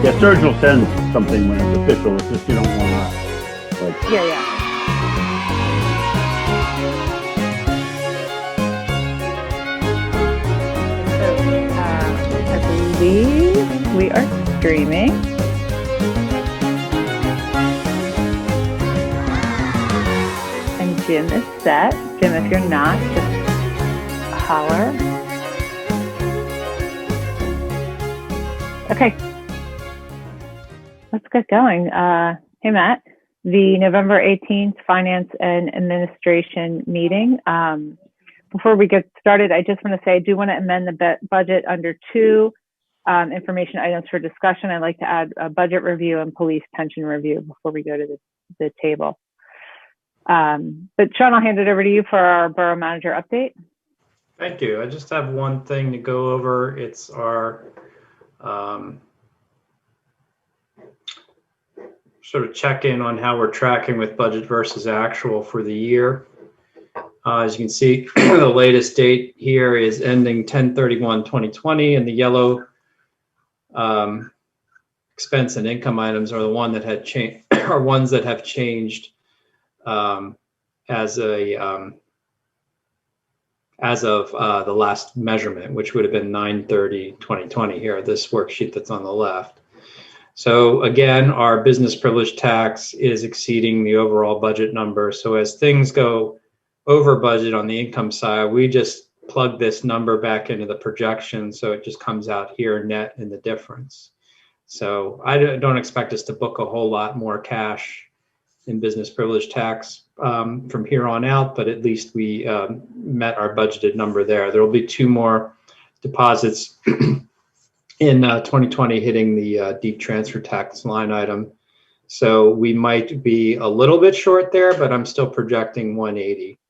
Yeah, Serge will send something when it's official. It's just you don't want to, like. Yeah. So, I believe we are streaming. And Jim is set. Jim, if you're not, just holler. Okay. Let's get going. Hey, Matt. The November 18th Finance and Administration meeting. Before we get started, I just want to say I do want to amend the budget under 2 information items for discussion. I'd like to add a budget review and police pension review before we go to the table. But Sean, I'll hand it over to you for our borough manager update. Thank you. I just have one thing to go over. It's our sort of check in on how we're tracking with budget versus actual for the year. As you can see, the latest date here is ending 10/31/2020, and the yellow expense and income items are the one that had changed, are ones that have changed as of the last measurement, which would have been 9/30/2020 here, this worksheet that's on the left. So again, our business privilege tax is exceeding the overall budget number. So as things go over budget on the income side, we just plug this number back into the projection, so it just comes out here net in the difference. So I don't expect us to book a whole lot more cash in business privilege tax from here on out, but at least we met our budgeted number there. There will be 2 more deposits in 2020 hitting the deep transfer tax line item. So we might be a little bit short there, but I'm still projecting 180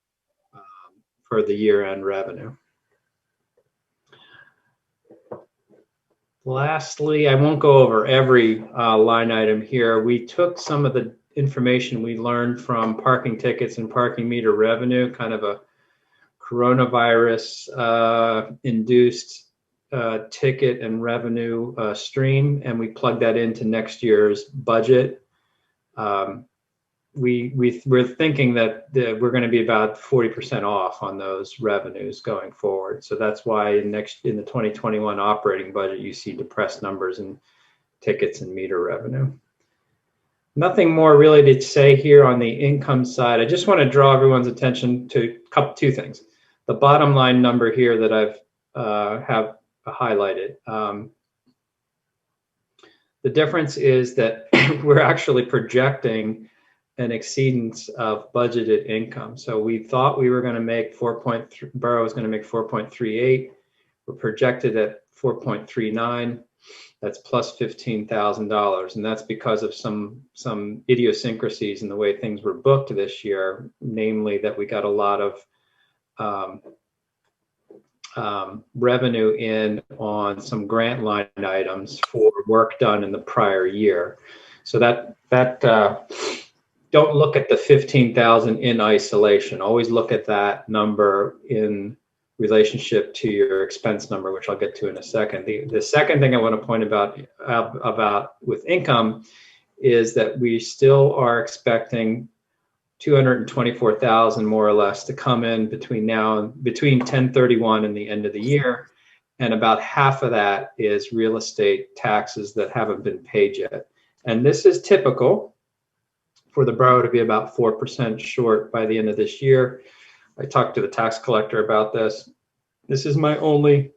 for the year-end revenue. Lastly, I won't go over every line item here. We took some of the information we learned from parking tickets and parking meter revenue, kind of a coronavirus induced ticket and revenue stream, and we plugged that into next year's budget. We're thinking that we're going to be about 40% off on those revenues going forward. So that's why in the 2021 operating budget, you see depressed numbers in tickets and meter revenue. Nothing more really to say here on the income side. I just want to draw everyone's attention to 2 things. The bottom line number here that have highlighted. The difference is that we're actually projecting an exceedance of budgeted income. So we thought we were going to make borough was going to make 4.38. We're projected at 4.39. That's plus $15,000, and that's because of some idiosyncrasies in the way things were booked this year. Namely, that we got a lot of revenue in on some grant line items for work done in the prior year. So that don't look at the 15,000 in isolation. Always look at that number in relationship to your expense number, which I'll get to in a second. The second thing I want to point about with income is that we still are expecting 224,000 more or less to come in between 10/31 and the end of the year, and about half of that is real estate taxes that haven't been paid yet. And this is typical for the borough to be about 4% short by the end of this year. I talked to the tax collector about this. This is my only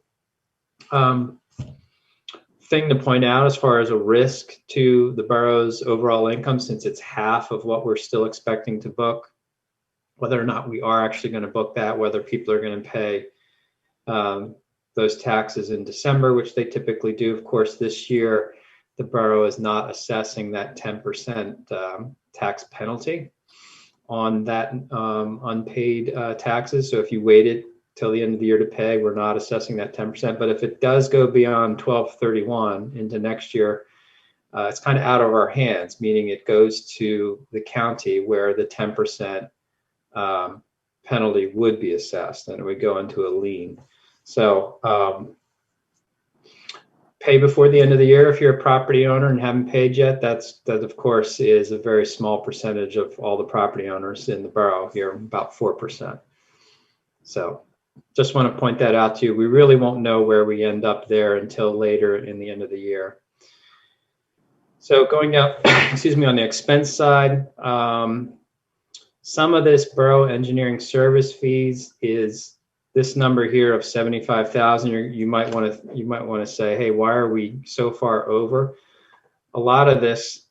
thing to point out as far as a risk to the borough's overall income, since it's half of what we're still expecting to book. Whether or not we are actually going to book that, whether people are going to pay those taxes in December, which they typically do. Of course, this year, the borough is not assessing that 10% tax penalty on that unpaid taxes. So if you waited till the end of the year to pay, we're not assessing that 10%. But if it does go beyond 12/31 into next year, it's kind of out of our hands, meaning it goes to the county where the 10% penalty would be assessed, and it would go into a lien. So pay before the end of the year if you're a property owner and haven't paid yet. That of course is a very small percentage of all the property owners in the borough here, about 4%. So just want to point that out to you. We really won't know where we end up there until later in the end of the year. So going down, excuse me, on the expense side, some of this borough engineering service fees is this number here of 75,000. You might want to say, hey, why are we so far over? A lot of this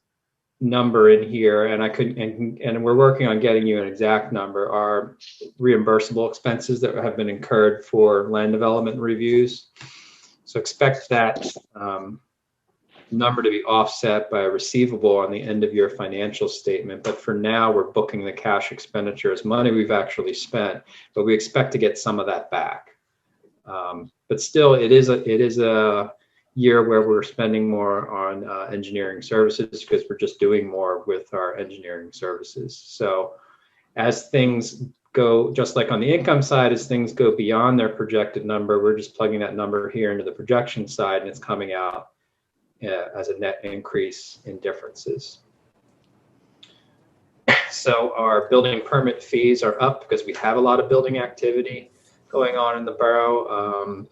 number in here, and we're working on getting you an exact number, are reimbursable expenses that have been incurred for land development reviews. So expect that number to be offset by a receivable on the end of your financial statement. But for now, we're booking the cash expenditure as money we've actually spent, but we expect to get some of that back. But still, it is a year where we're spending more on engineering services because we're just doing more with our engineering services. So as things go, just like on the income side, as things go beyond their projected number, we're just plugging that number here into the projection side, and it's coming out as a net increase in differences. So our building permit fees are up because we have a lot of building activity going on in the borough.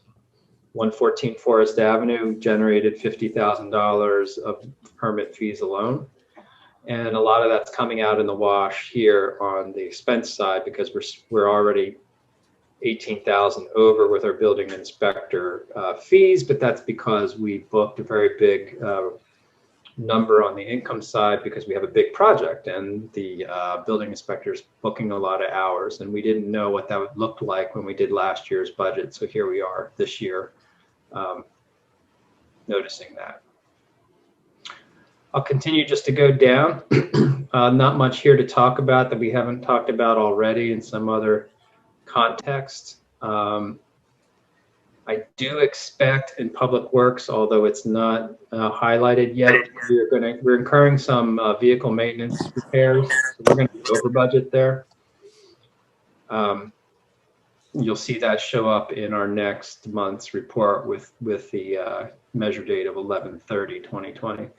114 Forest Avenue generated $50,000 of permit fees alone. And a lot of that's coming out in the wash here on the expense side because we're already 18,000 over with our building inspector fees, but that's because we booked a very big number on the income side because we have a big project and the building inspector's booking a lot of hours, and we didn't know what that would look like when we did last year's budget. So here we are this year noticing that. I'll continue just to go down. Not much here to talk about that we haven't talked about already in some other context. I do expect in Public Works, although it's not highlighted yet, we're incurring some vehicle maintenance repairs. So we're going to be over budget there. You'll see that show up in our next month's report with the measure date of 11/30/2020.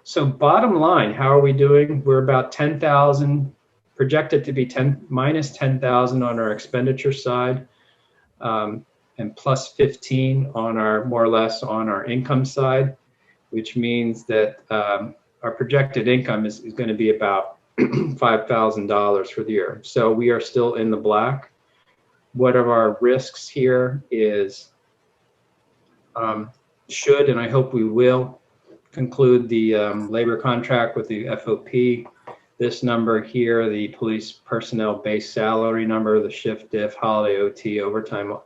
So bottom line, how are we doing? We're about 10,000, projected to be minus 10,000 on our expenditure side, and plus 15 on our, more or less on our income side, which means that our projected income is going to be about $5,000 for the year. So we are still in the black. What are our risks here is, should, and I hope we will, conclude the labor contract with the FOP. This number here, the police personnel base salary number, the shift diff, holiday OT, overtime,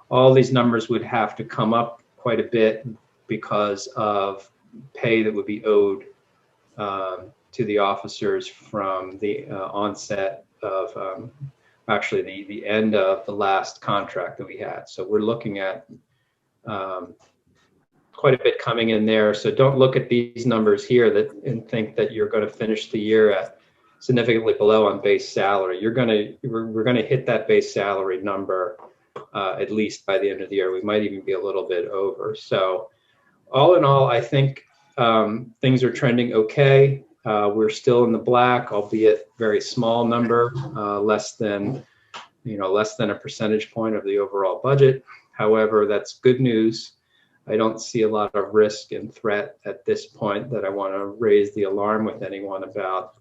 all these numbers would have to come up quite a bit because of pay that would be owed to the officers from the onset of actually the end of the last contract that we had. So we're looking at quite a bit coming in there. So don't look at these numbers here and think that you're going to finish the year at significantly below on base salary. We're going to hit that base salary number at least by the end of the year. We might even be a little bit over. So all in all, I think things are trending okay. We're still in the black, albeit very small number, less than a percentage point of the overall budget. However, that's good news. I don't see a lot of risk and threat at this point that I want to raise the alarm with anyone about.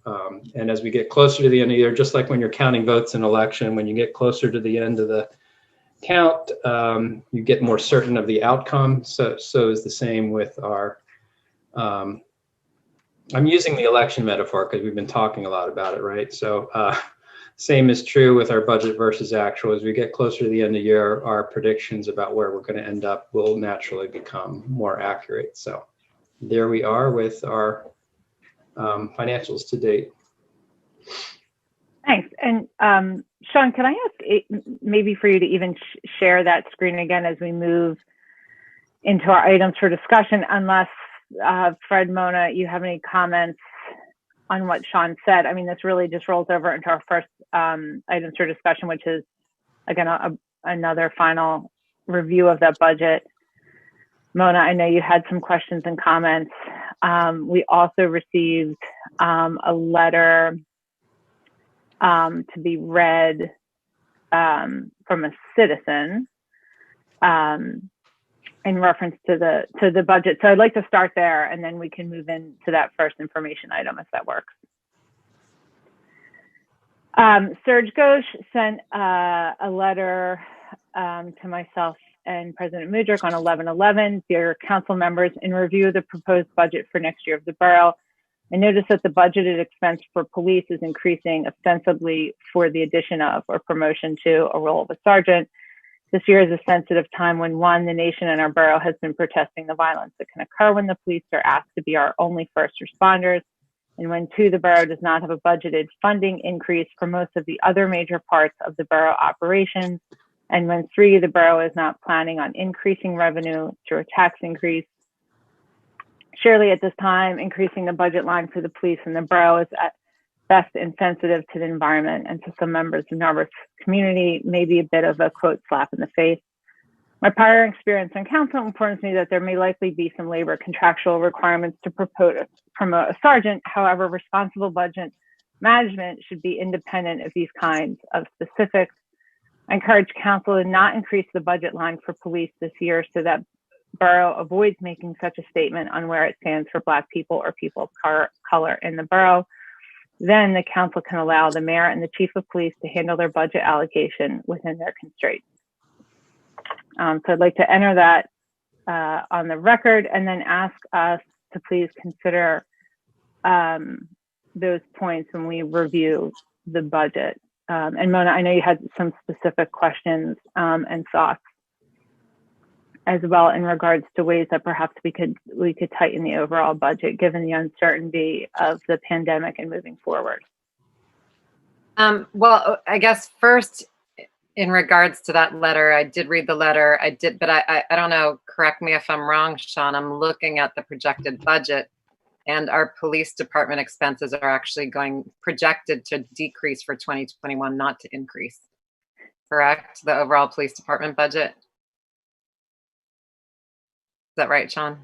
And as we get closer to the end of the year, just like when you're counting votes in election, when you get closer to the end of the count, you get more certain of the outcome. So is the same with our, I'm using the election metaphor because we've been talking a lot about it, right? So same is true with our budget versus actual. As we get closer to the end of the year, our predictions about where we're going to end up will naturally become more accurate. So there we are with our financials to date. Thanks. And Sean, can I ask maybe for you to even share that screen again as we move into our items for discussion, unless Fred, Mona, you have any comments on what Sean said. I mean, this really just rolls over into our first items for discussion, which is, again, another final review of that budget. Mona, I know you had some questions and comments. We also received a letter to be read from a citizen in reference to the budget. So I'd like to start there, and then we can move into that first information item if that works. Serge Ghosh sent a letter to myself and President Mudrick on 11/11. Dear council members, in review of the proposed budget for next year of the borough, I noticed that the budgeted expense for police is increasing ostensibly for the addition of or promotion to a role of a sergeant. This year is a sensitive time when, one, the nation and our borough has been protesting the violence that can occur when the police are asked to be our only first responders, and when, two, the borough does not have a budgeted funding increase for most of the other major parts of the borough operations, and when, three, the borough is not planning on increasing revenue through a tax increase. Surely at this time, increasing the budget line for the police and the borough is at best insensitive to the environment and to some members of the Narberth community, may be a bit of a, quote, slap in the face. My prior experience on council informs me that there may likely be some labor contractual requirements to promote a sergeant. However, responsible budget management should be independent of these kinds of specifics. I encourage council to not increase the budget line for police this year so that borough avoids making such a statement on where it stands for Black people or people of color in the borough. Then the council can allow the mayor and the chief of police to handle their budget allocation within their constraints. So I'd like to enter that on the record and then ask us to please consider those points when we review the budget. And Mona, I know you had some specific questions and thoughts as well in regards to ways that perhaps we could tighten the overall budget given the uncertainty of the pandemic and moving forward. Well, I guess first, in regards to that letter, I did read the letter. But I don't know, correct me if I'm wrong, Sean, I'm looking at the projected budget and our police department expenses are actually projected to decrease for 2021, not to increase. Correct? The overall police department budget? Is that right, Sean?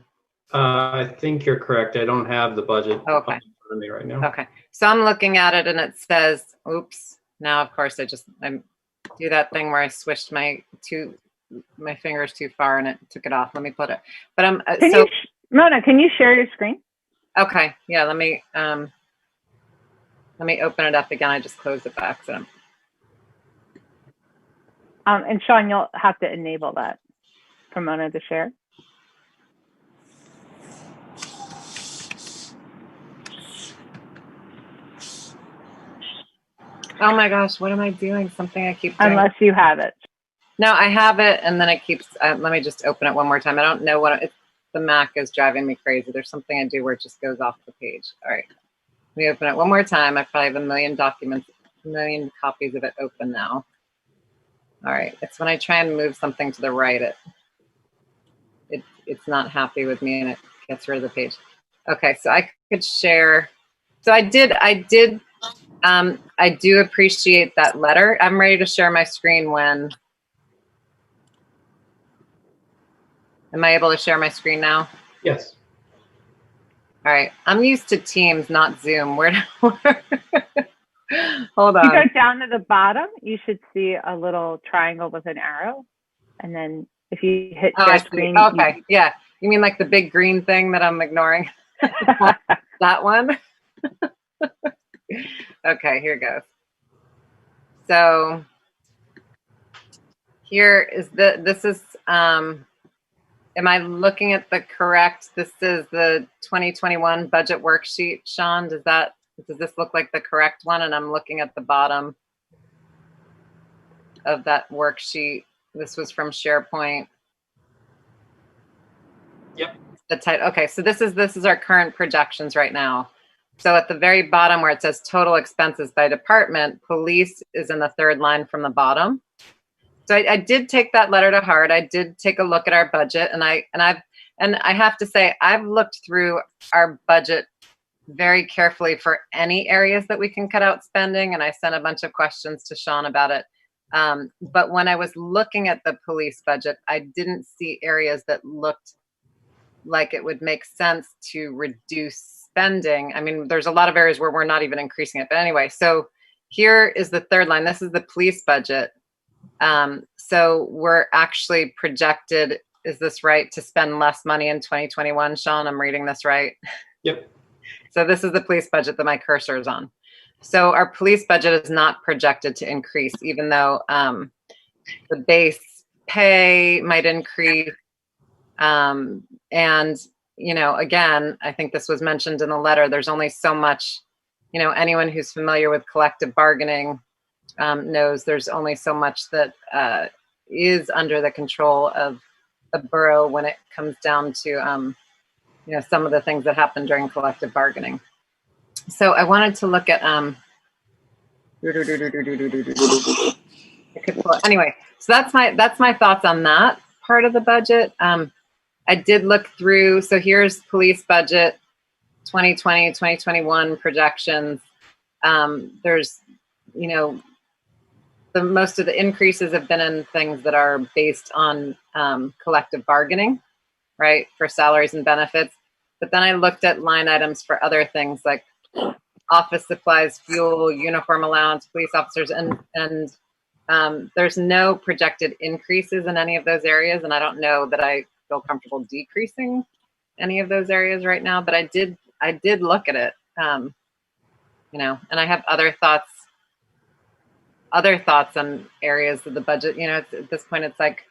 I think you're correct. I don't have the budget Okay. in front of me right now. Okay. So I'm looking at it and it says, oops. Now, of course, I do that thing where I swished my fingers too far and it took it off. Let me put it. But Mona, can you share your screen? Okay. Yeah. Let me open it up again. I just closed it by accident. And Sean, you'll have to enable that for Mona to share. Oh my gosh, what am I doing? Something I keep doing. Unless you have it. No, I have it, and then it keeps, let me just open it one more time. I don't know the Mac is driving me crazy. There's something I do where it just goes off the page. All right, let me open it one more time. I probably have a million copies of it open now. All right, it's when I try and move something to the right, it's not happy with me and it gets rid of the page. Okay, so I could share. So I do appreciate that letter. I'm ready to share my screen when. Am I able to share my screen now? Yes. All right. I'm used to Teams, not Zoom. Hold on. If you go down to the bottom, you should see a little triangle with an arrow. And then if you hit share screen. Okay. Yeah. You mean like the big green thing that I'm ignoring? That one? Okay, here goes. So here is am I looking at the correct, this is the 2021 budget worksheet, Sean? Does this look like the correct one? And I'm looking at the bottom of that worksheet. This was from SharePoint. Yep. The title. Okay, so this is our current projections right now. So at the very bottom where it says total expenses by department, police is in the third line from the bottom. So I did take that letter to heart. I did take a look at our budget, and I have to say I've looked through our budget very carefully for any areas that we can cut out spending, and I sent a bunch of questions to Sean about it. But when I was looking at the police budget, I didn't see areas that looked like it would make sense to reduce spending. I mean, there's a lot of areas where we're not even increasing it. But anyway, so here is the third line. This is the police budget. So we're actually projected, is this right, to spend less money in 2021? Sean, I'm reading this right? Yep. So this is the police budget that my cursor is on. So our police budget is not projected to increase, even though the base pay might increase. And, you know, again, I think this was mentioned in the letter, there's only so much, you know, anyone who's familiar with collective bargaining knows there's only so much that is under the control of the borough when it comes down to, you know, some of the things that happen during collective bargaining. So I wanted to look at, anyway, so that's my thoughts on that part of the budget. I did look through, so here's police budget 2020, 2021 projections. There's, you know, most of the increases have been in things that are based on collective bargaining, right, for salaries and benefits. But then I looked at line items for other things like office supplies, fuel, uniform allowance, police officers, and there's no projected increases in any of those areas. And I don't know that I feel comfortable decreasing any of those areas right now, but I did look at it, you know, and I have other thoughts on areas of the budget. You know, at this point, it's like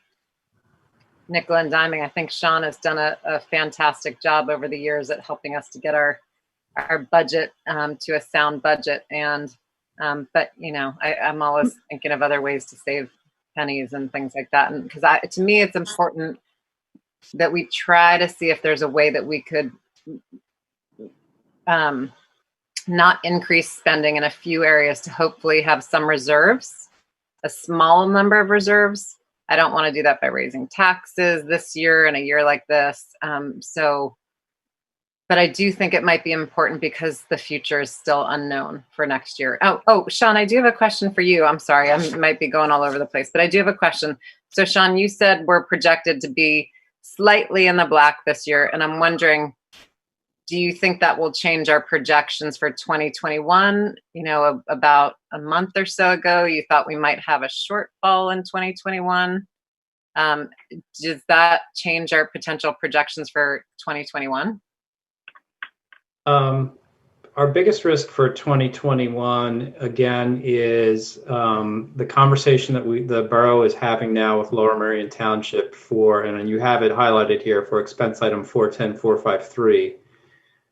nickel and diming. I think Sean has done a fantastic job over the years at helping us to get our budget to a sound budget. And, but, you know, I'm always thinking of other ways to save pennies and things like that. And because to me, it's important that we try to see if there's a way that we could not increase spending in a few areas to hopefully have some reserves, a small number of reserves. I don't want to do that by raising taxes this year in a year like this. But I do think it might be important because the future is still unknown for next year. Oh, Sean, I do have a question for you. I'm sorry, I might be going all over the place, but I do have a question. So Sean, you said we're projected to be slightly in the black this year. And I'm wondering, do you think that will change our projections for 2021? You know, about a month or so ago, you thought we might have a shortfall in 2021. Does that change our potential projections for 2021? Our biggest risk for 2021, again, is the conversation that the borough is having now with Lower Merion Township for, and you have it highlighted here for expense item 410453,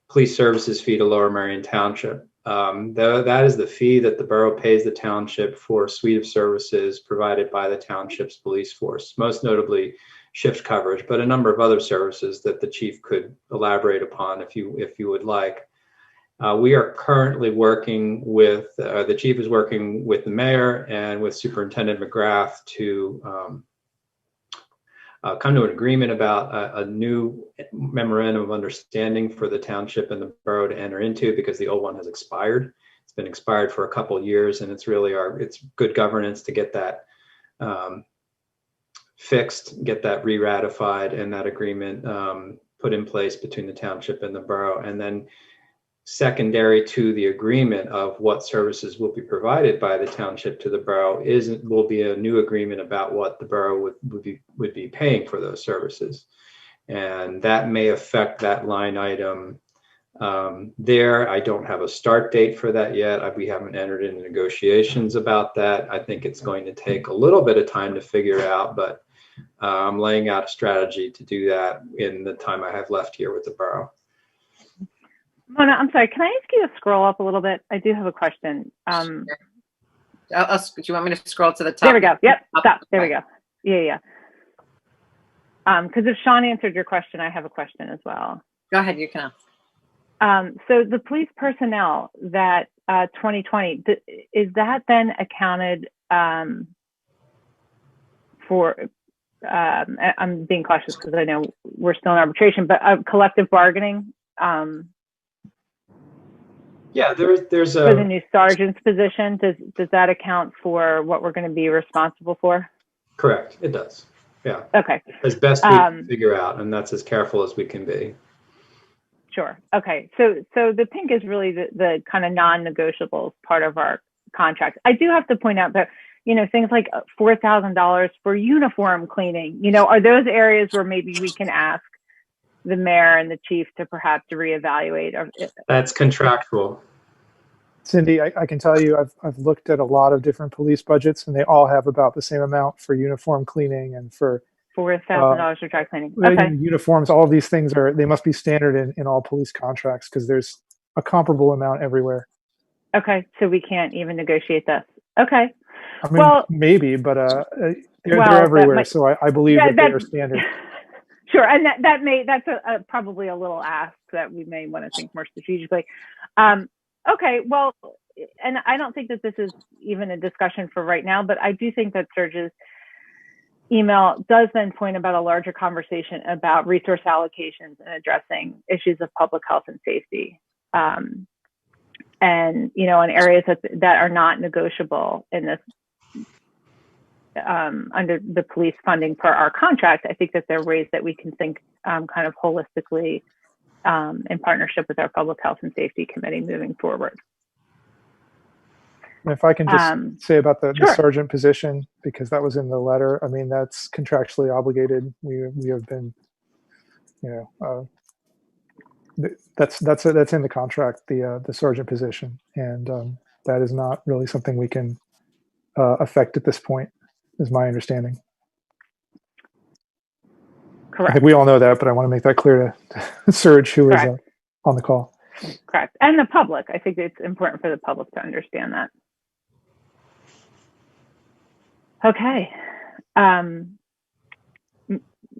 police services fee to Lower Merion Township. That is the fee that the borough pays the township for a suite of services provided by the township's police force, most notably shift coverage, but a number of other services that the chief could elaborate upon if you would like. We are currently working with, the chief is working with the mayor and with Superintendent McGrath to come to an agreement about a new memorandum of understanding for the township and the borough to enter into, because the old one has expired. It's been expired for a couple of years, and it's really it's good governance to get that fixed, get that re-ratified, and that agreement put in place between the township and the borough. And then secondary to the agreement of what services will be provided by the township to the borough will be a new agreement about what the borough would be paying for those services. And that may affect that line item there. I don't have a start date for that yet. We haven't entered into negotiations about that. I think it's going to take a little bit of time to figure out, but I'm laying out a strategy to do that in the time I have left here with the borough. Mona, I'm sorry, can I ask you to scroll up a little bit? I do have a question. Sure. Do you want me to scroll to the top? There we go. Yep, stop. There we go. Yeah. Because if Sean answered your question, I have a question as well. Go ahead, you can ask. So the police personnel that 2020, is that then accounted for, I'm being cautious because I know we're still in arbitration, but collective bargaining? Yeah, there's for the new sergeant's position. Does that account for what we're going to be responsible for? Correct, it does. Yeah, Okay. as best we can figure out, and that's as careful as we can be. Sure. Okay. So the pink is really the kind of non-negotiables part of our contract. I do have to point out that, things like $4,000 for uniform cleaning, are those areas where maybe we can ask the mayor and the chief to perhaps reevaluate? That's contractual. Cindy, I can tell you, I've looked at a lot of different police budgets, and they all have about the same amount for uniform cleaning and for $4,000 for dry cleaning. Okay. Uniforms. All of these things they must be standard in all police contracts because there's a comparable amount everywhere. Okay, so we can't even negotiate this. Okay. I mean, maybe, but they're everywhere, so I believe that they are standard. Sure, and that's probably a little ask that we may want to think more strategically. Okay, well, and I don't think that this is even a discussion for right now, but I do think that Serge's email does then point about a larger conversation about resource allocations and addressing issues of public health and safety. And, in areas that are not negotiable in this, under the police funding per our contract, I think that there are ways that we can think kind of holistically in partnership with our Public Health and Safety Committee moving forward. And if I can just say about the sergeant position, because that was in the letter, I mean, that's contractually obligated. We have been, that's in the contract, the sergeant position, and that is not really something we can affect at this point, is my understanding. Correct. I think we all know that, but I want to make that clear to Serge, who is on the call. Correct, and the public. I think it's important for the public to understand that. Okay.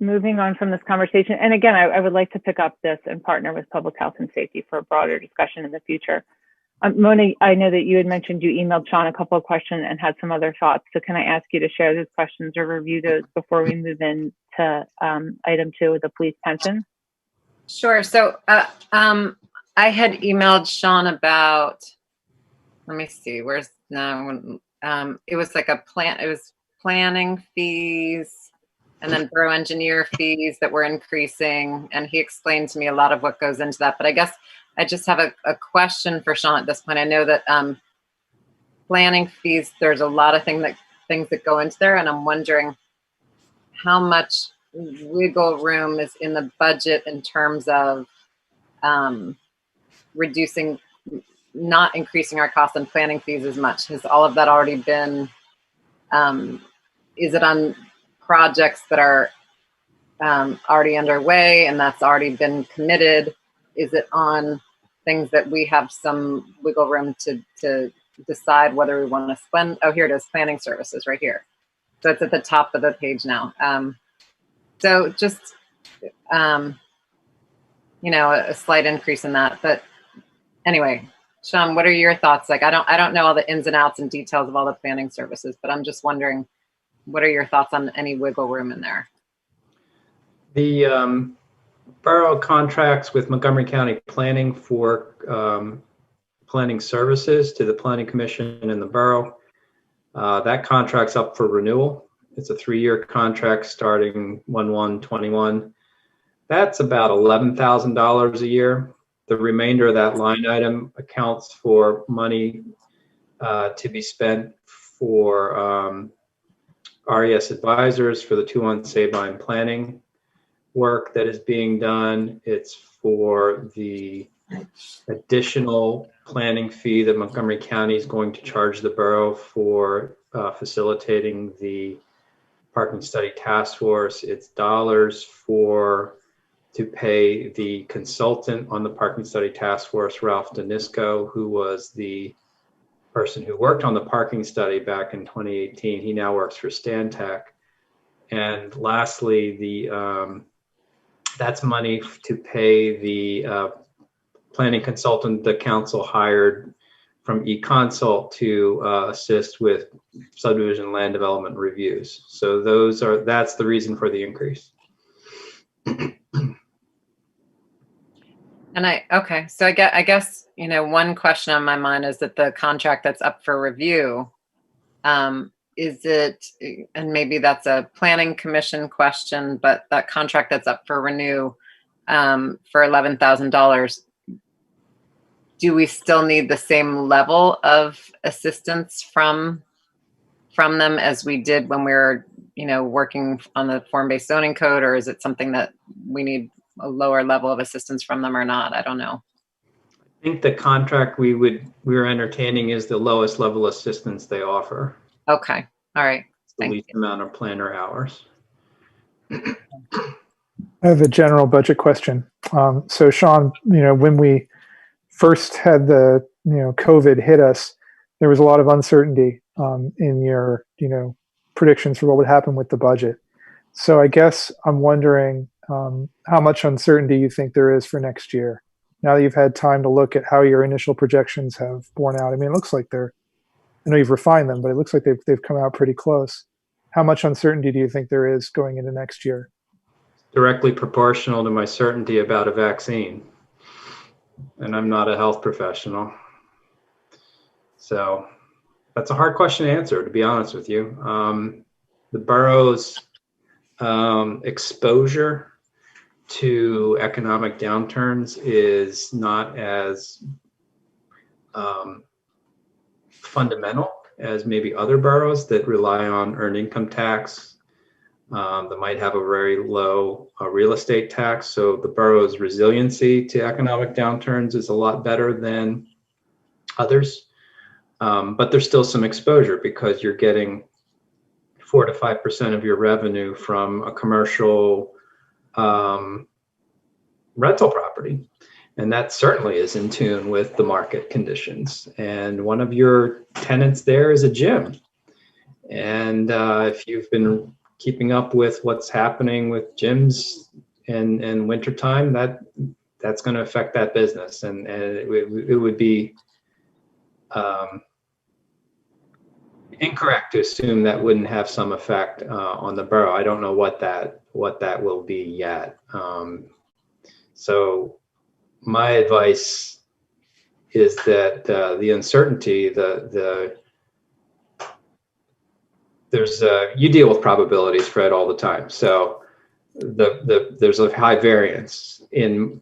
Moving on from this conversation, and again, I would like to pick up this and partner with Public Health and Safety for a broader discussion in the future. Mona, I know that you had mentioned you emailed Sean a couple of questions and had some other thoughts. So can I ask you to share those questions or review those before we move into item 2 with the police pension? Sure. So I had emailed Sean about, let me see, where's now? It was like it was planning fees and then borough engineer fees that were increasing. And he explained to me a lot of what goes into that. But I guess I just have a question for Sean at this point. I know that planning fees, there's a lot of things that go into there. And I'm wondering how much wiggle room is in the budget in terms of not increasing our costs on planning fees as much. Has all of that already been, is it on projects that are already underway and that's already been committed? Is it on things that we have some wiggle room to decide whether we want to spend? Oh, here it is, planning services right here. So it's at the top of the page now. So just, a slight increase in that. But anyway, Sean, what are your thoughts? Like, I don't know all the ins and outs and details of all the planning services, but I'm just wondering, what are your thoughts on any wiggle room in there? The borough contracts with Montgomery County Planning for planning services to the Planning Commission and the borough. That contract's up for renewal. It's a 3-year contract starting 1/1/21. That's about $11,000 a year. The remainder of that line item accounts for money to be spent for RES advisors for the 2-1 Sabine planning work that is being done. It's for the additional planning fee that Montgomery County is going to charge the borough for facilitating the parking study task force. It's dollars to pay the consultant on the parking study task force, Ralph Danisco, who was the person who worked on the parking study back in 2018. He now works for Stantec. And lastly, that's money to pay the planning consultant the council hired from eConsult to assist with subdivision land development reviews. So that's the reason for the increase. And so I guess, one question on my mind is that the contract that's up for review, is it, and maybe that's a planning commission question, but that contract that's up for renew for $11,000, do we still need the same level of assistance from them as we did when we were, working on the form-based zoning code, or is it something that we need a lower level of assistance from them or not? I don't know. I think the contract we were entertaining is the lowest level assistance they offer. Okay. All right. It's the Thank least amount of planner hours. I have a general budget question. So Sean, when we first had the, COVID hit us, there was a lot of uncertainty in your, predictions for what would happen with the budget. So I guess I'm wondering how much uncertainty you think there is for next year. Now that you've had time to look at how your initial projections have borne out. I mean, it looks like I know you've refined them, but it looks like they've come out pretty close. How much uncertainty do you think there is going into next year? Directly proportional to my certainty about a vaccine. And I'm not a health professional. So that's a hard question to answer, to be honest with you. The borough's exposure to economic downturns is not as fundamental as maybe other boroughs that rely on earned income tax, that might have a very low real estate tax. So the borough's resiliency to economic downturns is a lot better than others. But there's still some exposure because you're getting 4 to 5% of your revenue from a commercial rental property. And that certainly is in tune with the market conditions. And one of your tenants there is a gym. And if you've been keeping up with what's happening with gyms in wintertime, that's going to affect that business. And it would be incorrect to assume that wouldn't have some effect on the borough. I don't know what that will be yet. So my advice is that the uncertainty, you deal with probabilities, Fred, all the time. So there's a high variance in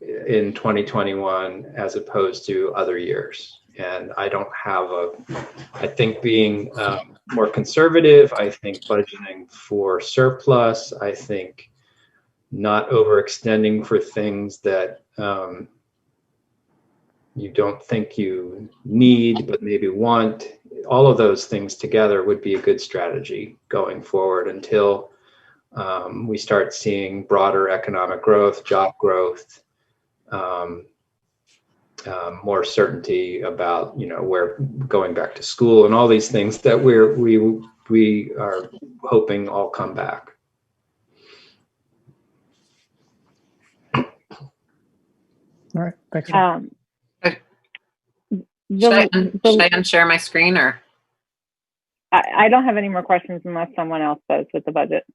2021 as opposed to other years. And I don't have I think being more conservative, I think budgeting for surplus, I think not overextending for things that you don't think you need, but maybe want. All of those things together would be a good strategy going forward until we start seeing broader economic growth, job growth, more certainty about, where going back to school and all these things that we are hoping all come back. All right, thanks. Should I unshare my screen or? I don't have any more questions unless someone else does with the budget.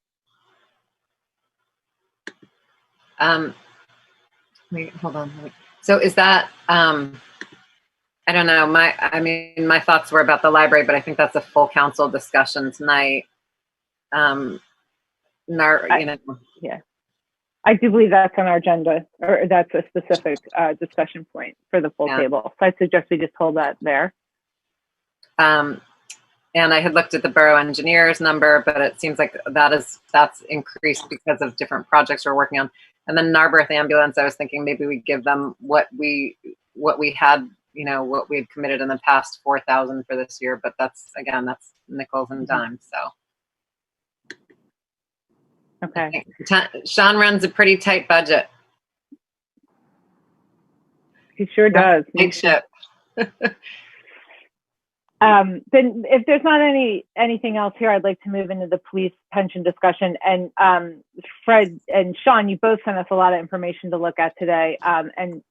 Wait, hold on. So is that, I don't know, my thoughts were about the library, but I think that's a full council discussion tonight. Yeah. I do believe that's on our agenda, or that's a specific discussion point for the full table. So I suggest we just hold that there. And I had looked at the borough engineer's number, but it seems like that's increased because of different projects we're working on. And then Narberth ambulance, I was thinking maybe we give them what we had, what we had committed in the past, 4,000 for this year. But that's nickels and dimes. So. Okay. Sean runs a pretty tight budget. He sure does. Big ship. Then if there's not anything else here, I'd like to move into the police pension discussion. And Fred and Sean, you both sent us a lot of information to look at today. And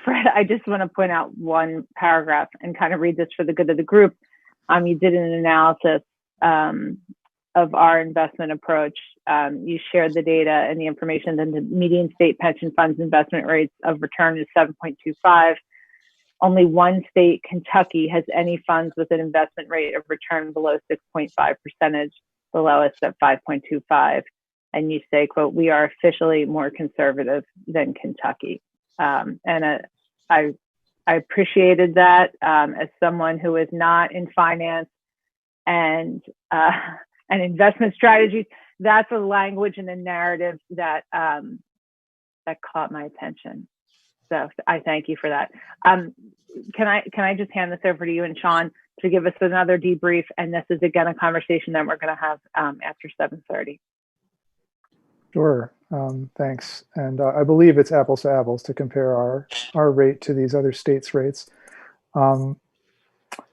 Fred, I just want to point out one paragraph and kind of read this for the good of the group. You did an analysis of our investment approach. You shared the data and the information that the median state pension funds investment rates of return is 7.25. Only one state, Kentucky, has any funds with an investment rate of return below 6.5%, the lowest at 5.25. And you say, quote, "We are officially more conservative than Kentucky." I appreciated that as someone who is not in finance and investment strategies. That's a language and a narrative that that caught my attention. So I thank you for that. Can I just hand this over to you and Sean to give us another debrief? And this is again a conversation that we're going to have after 7:30. Sure. Thanks. And I believe it's apples to apples to compare our rate to these other states' rates.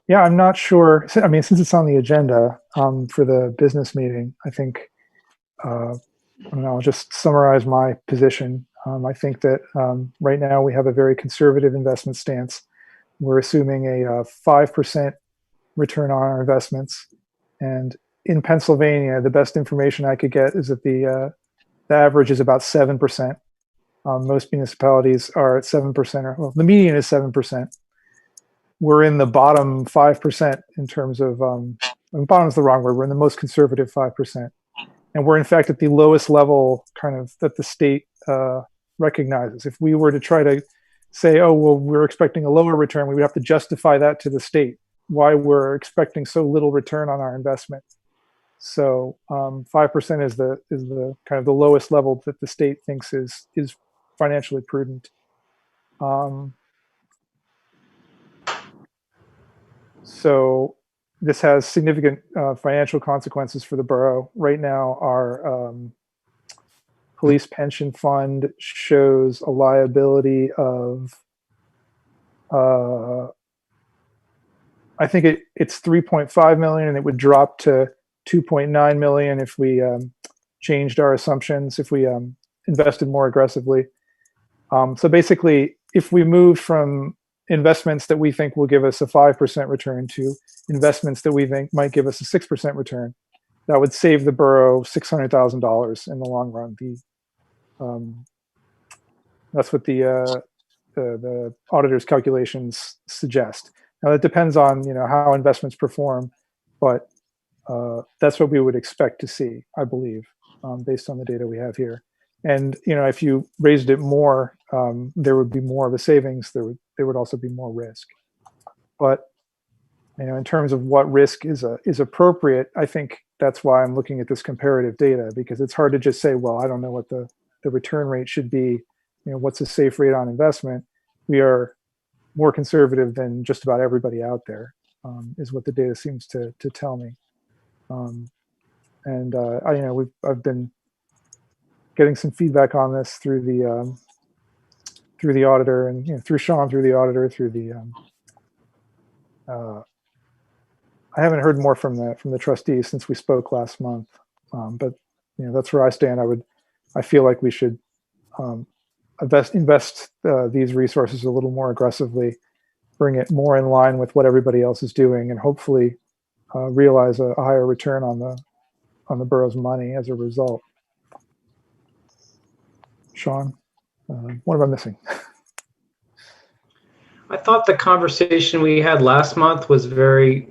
Yeah, I'm not sure. I mean, since it's on the agenda for the business meeting, I think I don't know, I'll just summarize my position. I think that right now we have a very conservative investment stance. We're assuming a 5% return on our investments. And in Pennsylvania, the best information I could get is that the average is about 7%. Most municipalities are at 7%, or well, the median is 7%. We're in the bottom 5% in terms of, bottom is the wrong word, we're in the most conservative 5%. And we're in fact at the lowest level kind of that the state recognizes. If we were to try to say, oh, well, we're expecting a lower return, we would have to justify that to the state, why we're expecting so little return on our investment. So 5% is the kind of the lowest level that the state thinks is financially prudent. So this has significant financial consequences for the borough. Right now, our police pension fund shows a liability of, I think it's 3.5 million, and it would drop to 2.9 million if we changed our assumptions, if we invested more aggressively. So basically, if we moved from investments that we think will give us a 5% return to investments that we think might give us a 6% return, that would save the borough $600,000 in the long run. That's what the auditor's calculations suggest. Now that depends on how investments perform, but that's what we would expect to see, I believe, based on the data we have here. And if you raised it more, there would be more of a savings. There would also be more risk. But in terms of what risk is appropriate, I think that's why I'm looking at this comparative data, because it's hard to just say, well, I don't know what the return rate should be. What's a safe rate on investment? We are more conservative than just about everybody out there, is what the data seems to tell me. I've been getting some feedback on this through the auditor, and through Sean, through the auditor, through the I haven't heard more from the trustees since we spoke last month, but that's where I stand. I feel like we should invest these resources a little more aggressively, bring it more in line with what everybody else is doing, and hopefully realize a higher return on the borough's money as a result. Sean, what am I missing? I thought the conversation we had last month was very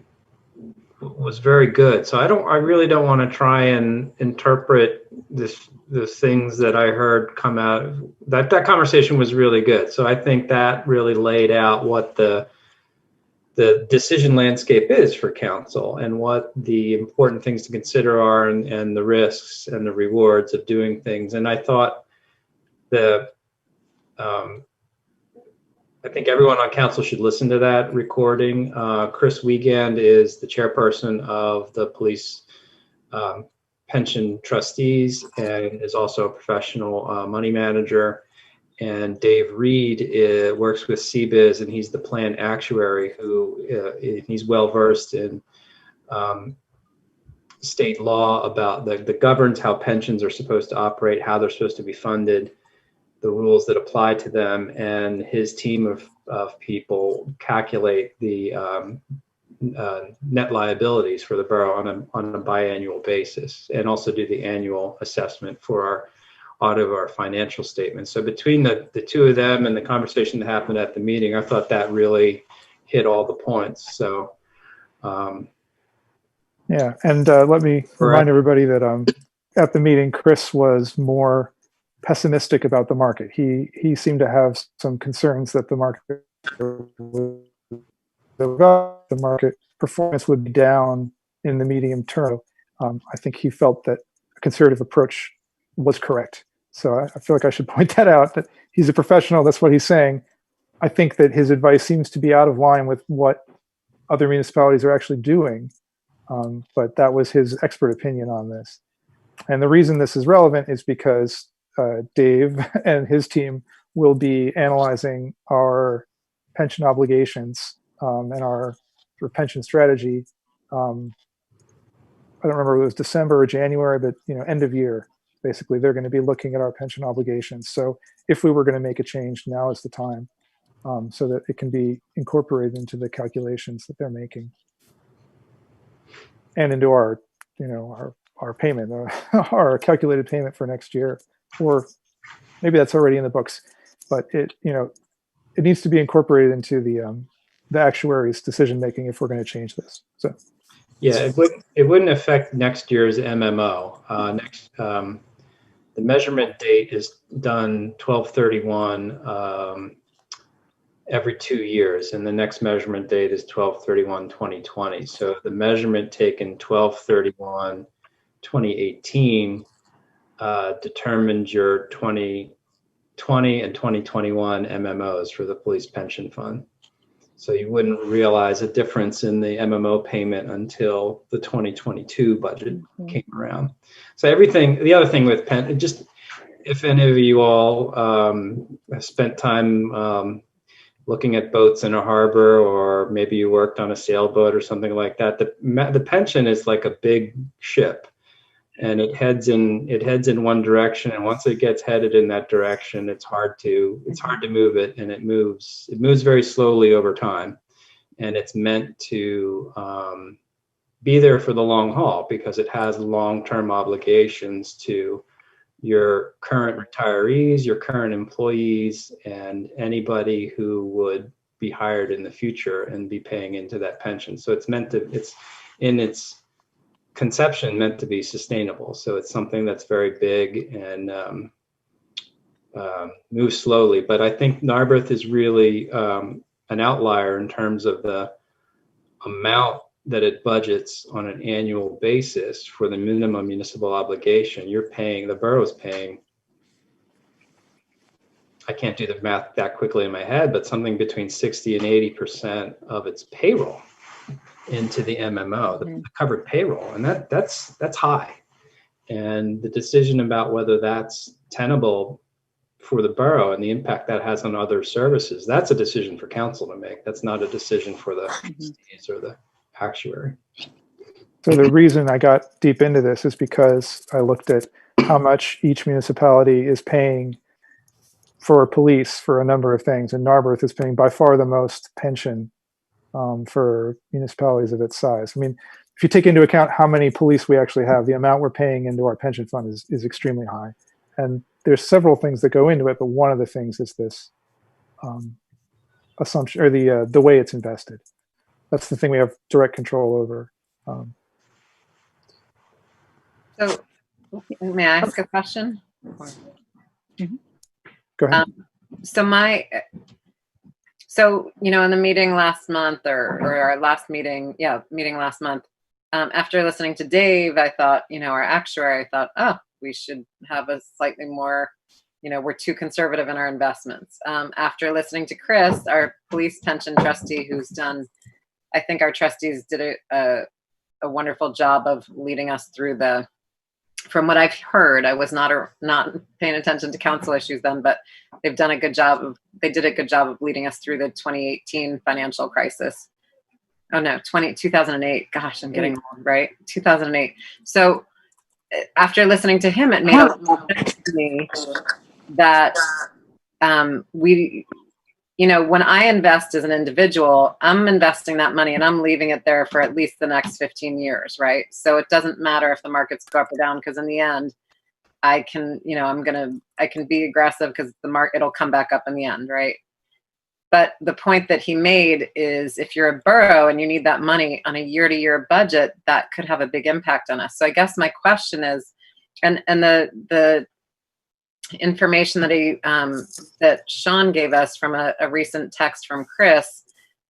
good. So I really don't want to try and interpret the things that I heard come out. That conversation was really good. So I think that really laid out what the decision landscape is for council and what the important things to consider are, and the risks and the rewards of doing things. And I thought I think everyone on council should listen to that recording. Chris Wiegand is the chairperson of the police pension trustees and is also a professional money manager. And Dave Reed works with CBIZ, and he's the plan actuary who he's well versed in state law about the governs how pensions are supposed to operate, how they're supposed to be funded, the rules that apply to them, and his team of people calculate the net liabilities for the borough on a biannual basis, and also do the annual assessment for audit of our financial statements. So between the two of them and the conversation that happened at the meeting, I thought that really hit all the points. So yeah, and let me remind everybody that at the meeting, Chris was more pessimistic about the market. He seemed to have some concerns that the market performance would be down in the medium term. I think he felt that a conservative approach was correct. So I feel like I should point that out, that he's a professional. That's what he's saying. I think that his advice seems to be out of line with what other municipalities are actually doing. But that was his expert opinion on this. And the reason this is relevant is because Dave and his team will be analyzing our pension obligations and our pension strategy. I don't remember if it was December or January, but end of year. Basically, they're going to be looking at our pension obligations. So if we were going to make a change, now is the time, so that it can be incorporated into the calculations that they're making, and into our payment, our calculated payment for next year, or maybe that's already in the books, but it needs to be incorporated into the actuary's decision making if we're going to change this. So. Yeah, it wouldn't affect next year's MMO. The measurement date is done 12/31 every 2 years, and the next measurement date is 12/31/2020. So the measurement taken 12/31/2018 determines your 2020 and 2021 MMOs for the police pension fund. So you wouldn't realize a difference in the MMO payment until the 2022 budget came around. So the other thing with just if any of you all have spent time looking at boats in a harbor, or maybe you worked on a sailboat or something like that, the pension is like a big ship, and it heads in one direction, and once it gets headed in that direction, it's hard to move it, and it moves very slowly over time, and it's meant to be there for the long haul because it has long-term obligations to your current retirees, your current employees, and anybody who would be hired in the future and be paying into that pension. So it's in its conception meant to be sustainable. So it's something that's very big and moves slowly. But I think Narberth is really an outlier in terms of the amount that it budgets on an annual basis for the minimum municipal obligation. The borough's paying, I can't do the math that quickly in my head, but something between 60 and 80% of its payroll into the MMO, the covered payroll, and that's high. And the decision about whether that's tenable for the borough and the impact that has on other services, that's a decision for council to make. That's not a decision for the trustees or the actuary. So the reason I got deep into this is because I looked at how much each municipality is paying for police for a number of things, and Narberth is paying by far the most pension for municipalities of its size. I mean, if you take into account how many police we actually have, the amount we're paying into our pension fund is extremely high. And there's several things that go into it, but one of the things is this assumption, or the way it's invested. That's the thing we have direct control over. So may I ask a question? Go ahead. So in the meeting last month, or our last meeting, last month, after listening to Dave, I thought, our actuary, I thought, oh, we should have a slightly more, we're too conservative in our investments. After listening to Chris, our police pension trustee, who's done, I think our trustees did a wonderful job of leading us through from what I've heard, I was not paying attention to council issues then, but they've done a good job they did a good job of leading us through the 2018 financial crisis. Oh no, 2008. Gosh, I'm getting old, right? 2008. So after listening to him, it made a lot more sense to me that when I invest as an individual, I'm investing that money and I'm leaving it there for at least the next 15 years, right? So it doesn't matter if the markets go up or down, because in the end, I can, you know, I can be aggressive because the market, it'll come back up in the end, right? But the point that he made is if you're a borough and you need that money on a year-to-year budget, that could have a big impact on us. So I guess my question is, and the information that Sean gave us from a recent text from Chris,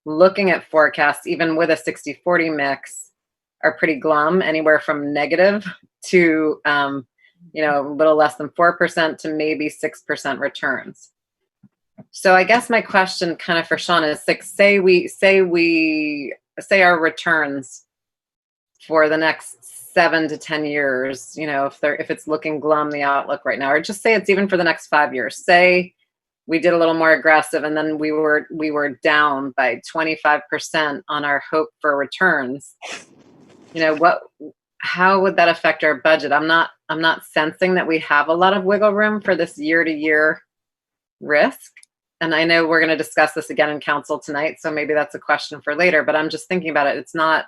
looking at forecasts, even with a 60-40 mix, are pretty glum, anywhere from negative to you know, a little less than 4% to maybe 6% returns. So I guess my question kind of for Sean is like, say our returns for the next 7 to 10 years, you know, if it's looking glum, the outlook right now, or just say it's even for the next 5 years, say we did a little more aggressive and then we were down by 25% on our hope for returns. You know, how would that affect our budget? I'm not sensing that we have a lot of wiggle room for this year-to-year risk. And I know we're going to discuss this again in council tonight, so maybe that's a question for later, but I'm just thinking about it. It's not,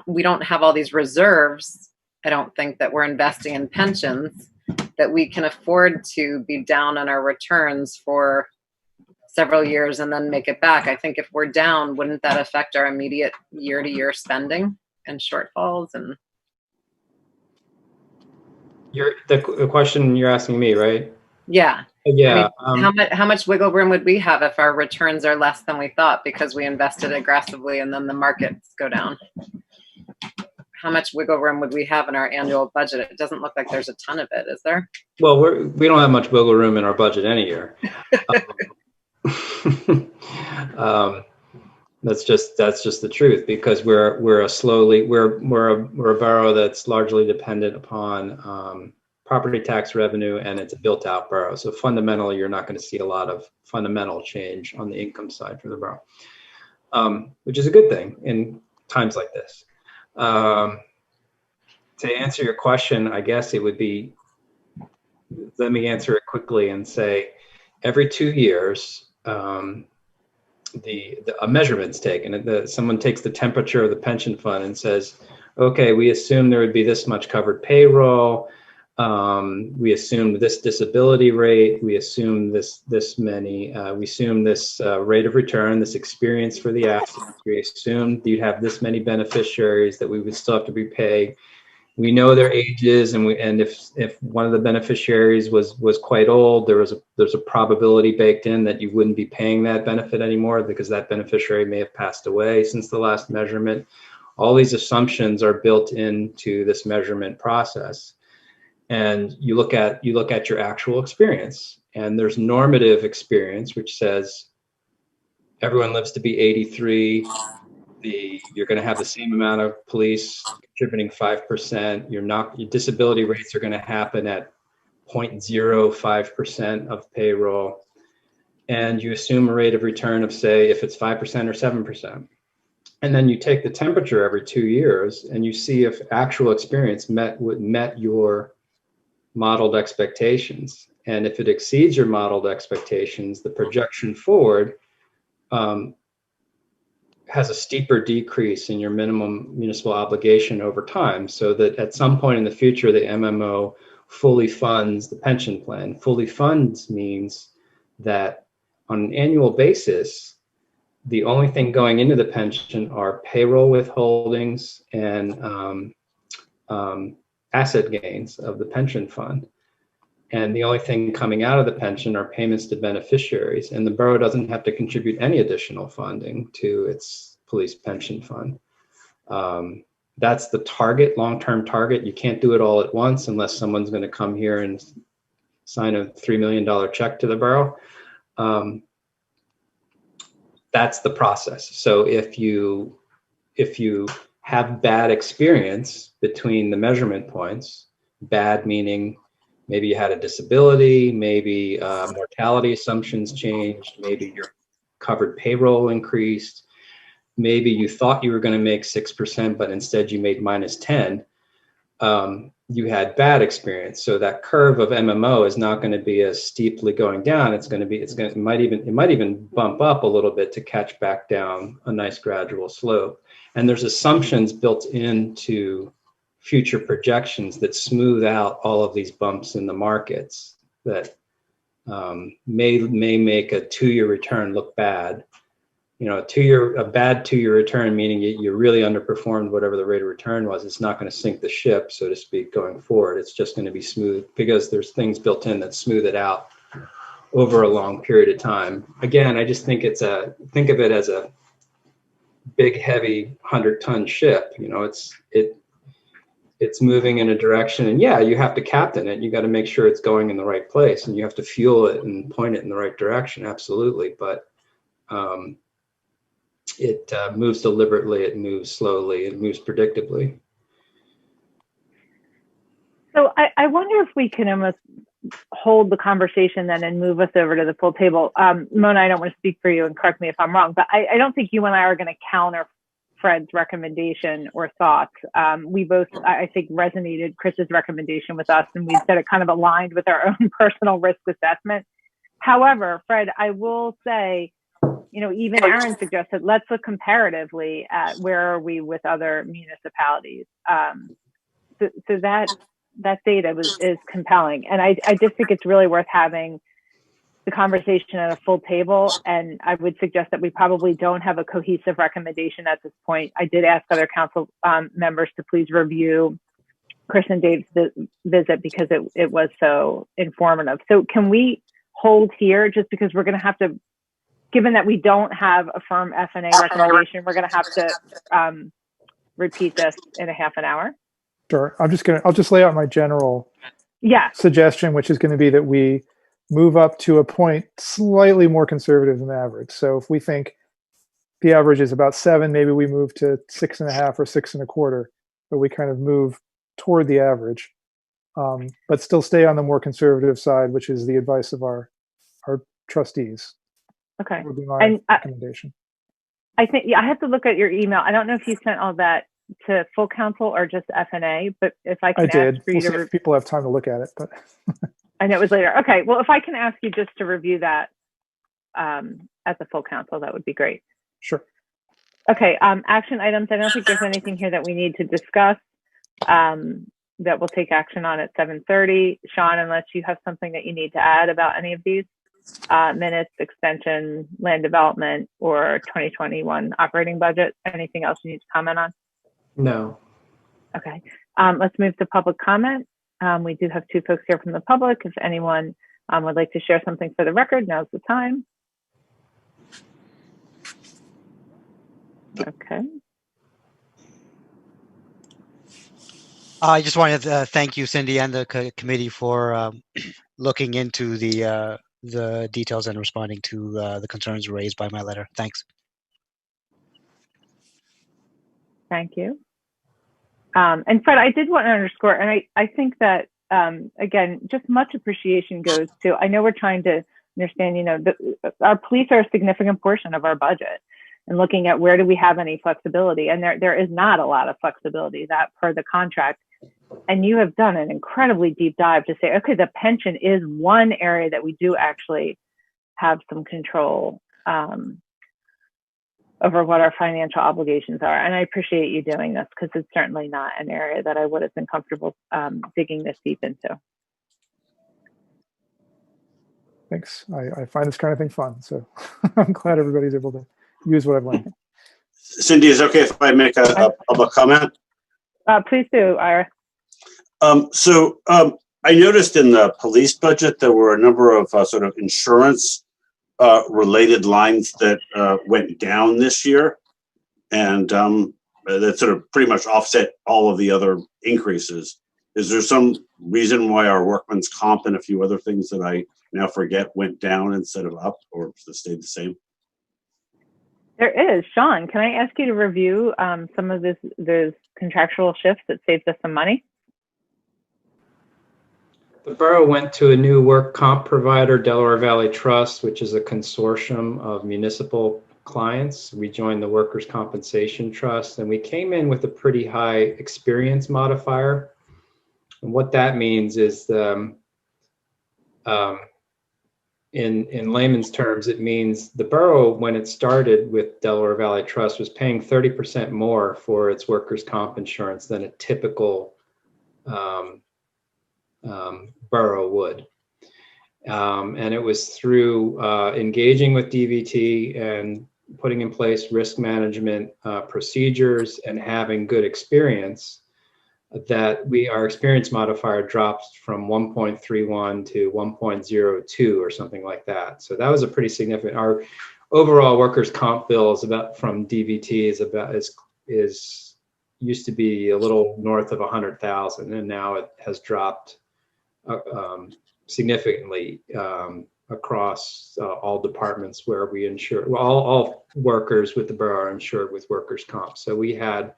we don't have all these reserves. I don't think that we're investing in pensions that we can afford to be down on our returns for several years and then make it back. I think if we're down, wouldn't that affect our immediate year-to-year spending and shortfalls? And the question you're asking me, right? Yeah. Yeah. I mean, how much wiggle room would we have if our returns are less than we thought because we invested aggressively and then the markets go down? How much wiggle room would we have in our annual budget? It doesn't look like there's a ton of it, is there? Well, we don't have much wiggle room in our budget any year. That's just the truth, because we're a borough that's largely dependent upon property tax revenue, and it's a built-out borough. So fundamentally, you're not going to see a lot of fundamental change on the income side for the borough, which is a good thing in times like this. To answer your question, I guess it would be, let me answer it quickly and say, every 2 years, a measurement's taken. Someone takes the temperature of the pension fund and says, okay, we assume there would be this much covered payroll. We assume this disability rate. We assume this many. We assume this rate of return, this experience for the assets. We assume you'd have this many beneficiaries that we would still have to repay. We know their ages, and if one of the beneficiaries was quite old, there's a probability baked in that you wouldn't be paying that benefit anymore because that beneficiary may have passed away since the last measurement. All these assumptions are built into this measurement process. And you look at your actual experience, and there's normative experience, which says everyone lives to be 83. You're going to have the same amount of police contributing 5%. Your disability rates are going to happen at 0.05% of payroll, and you assume a rate of return of, say, if it's 5% or 7%. And then you take the temperature every 2 years, and you see if actual experience met your modeled expectations. And if it exceeds your modeled expectations, the projection forward has a steeper decrease in your minimum municipal obligation over time, so that at some point in the future, the MMO fully funds the pension plan. Fully funds means that on an annual basis, the only thing going into the pension are payroll withholdings and asset gains of the pension fund. And the only thing coming out of the pension are payments to beneficiaries. And the borough doesn't have to contribute any additional funding to its police pension fund. That's the target, long-term target. You can't do it all at once unless someone's going to come here and sign a $3 million check to the borough. That's the process. So if you have bad experience between the measurement points, bad meaning maybe you had a disability, maybe mortality assumptions changed, maybe your covered payroll increased, maybe you thought you were going to make 6%, but instead you made -10, you had bad experience. So that curve of MMO is not going to be as steeply going down. It might even bump up a little bit to catch back down a nice gradual slope. And there's assumptions built into future projections that smooth out all of these bumps in the markets that may make a 2-year return look bad. You know, a bad 2-year return, meaning you really underperformed whatever the rate of return was. It's not going to sink the ship, so to speak, going forward. It's just going to be smooth because there's things built in that smooth it out over a long period of time. Again, I just think think of it as a big, heavy 100-ton ship. You know, it's moving in a direction, and yeah, you have to captain it. You got to make sure it's going in the right place, and you have to fuel it and point it in the right direction. Absolutely, but it moves deliberately, it moves slowly, it moves predictably. So I wonder if we can almost hold the conversation then and move us over to the full table. Mona, I don't want to speak for you and correct me if I'm wrong, but I don't think you and I are going to counter Fred's recommendation or thoughts. We both, I think, resonated Chris's recommendation with us, and we said it kind of aligned with our own personal risk assessment. However, Fred, I will say, you know, even Aaron suggested, let's look comparatively at where are we with other municipalities. So that data is compelling. And I just think it's really worth having the conversation at a full table. And I would suggest that we probably don't have a cohesive recommendation at this point. I did ask other council members to please review Chris and Dave's visit because it was so informative. So can we hold here, just because we're going to have to, given that we don't have a firm F&A recommendation, we're going to have to repeat this in a half an hour. Sure. I'll just lay out my general suggestion, which is going to be that we move up to a point slightly more conservative than the average. So if we think the average is about 7, maybe we move to 6.5 or 6.25, but we kind of move toward the average, but still stay on the more conservative side, which is the advice of our trustees. Okay. That would be my recommendation. I think, I have to look at your email. I don't know if you sent all that to full council or just F&A, but if I can ask for you to, if people have time to look at it, but I know it was later. Okay, well, if I can ask you just to review that at the full council, that would be great. Sure. Okay, action items. I don't think there's anything here that we need to discuss that we'll take action on at 7:30. Sean, unless you have something that you need to add about any of these minutes, extension, land development, or 2021 operating budget, anything else you need to comment on? No. Okay, let's move to public comment. We do have 2 folks here from the public. If anyone would like to share something for the record, now's the time. Okay. I just wanted to thank you, Cindy, and the committee for looking into the details and responding to the concerns raised by my letter. Thanks. Thank you. And Fred, I did want to underscore, and I think that, again, just much appreciation goes to, I know we're trying to understand, you know, our police are a significant portion of our budget, and looking at where do we have any flexibility, and there is not a lot of flexibility that per the contract. And you have done an incredibly deep dive to say, okay, the pension is one area that we do actually have some control over what our financial obligations are. And I appreciate you doing this, because it's certainly not an area that I would have been comfortable digging this deep into. Thanks. I find this kind of thing fun, so I'm glad everybody's able to use what I've learned. Cindy, is it okay if I make a public comment? Please do, Ira. I noticed in the police budget there were a number of sort of insurance related lines that went down this year, and that sort of pretty much offset all of the other increases. Is there some reason why our workman's comp and a few other things that I now forget went down instead of up, or stayed the same? There is. Sean, can I ask you to review some of those contractual shifts that saved us some money? The borough went to a new work comp provider, Delaware Valley Trust, which is a consortium of municipal clients. We joined the Workers' Compensation Trust, and we came in with a pretty high experience modifier. And what that means is in layman's terms, it means the borough, when it started with Delaware Valley Trust, was paying 30% more for its workers' comp insurance than a typical borough would. And it was through engaging with DVT and putting in place risk management procedures and having good experience that our experience modifier drops from 1.31 to 1.02 or something like that. So that was a pretty significant. Our overall workers' comp bill is about, from DVT, is used to be a little north of 100,000, and now it has dropped significantly across all departments where we insure. Well, all workers with the borough are insured with workers' comp. So we had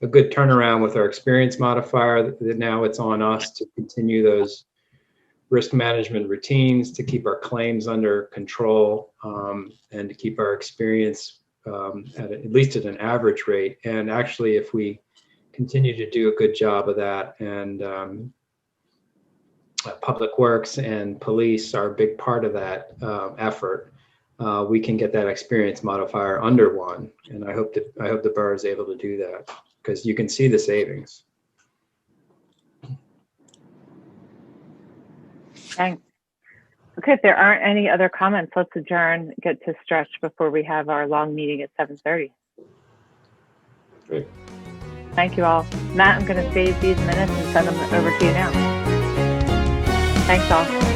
a good turnaround with our experience modifier. That now it's on us to continue those risk management routines, to keep our claims under control, and to keep our experience at least at an average rate. And actually, if we continue to do a good job of that, and Public Works and police are a big part of that effort, we can get that experience modifier under 1. And I hope the borough is able to do that, because you can see the savings. Thanks. Okay, if there aren't any other comments, let's adjourn, get to stretch before we have our long meeting at 7:30. Great. Thank you all. Matt, I'm going to save these minutes and send them over to you now. Thanks all.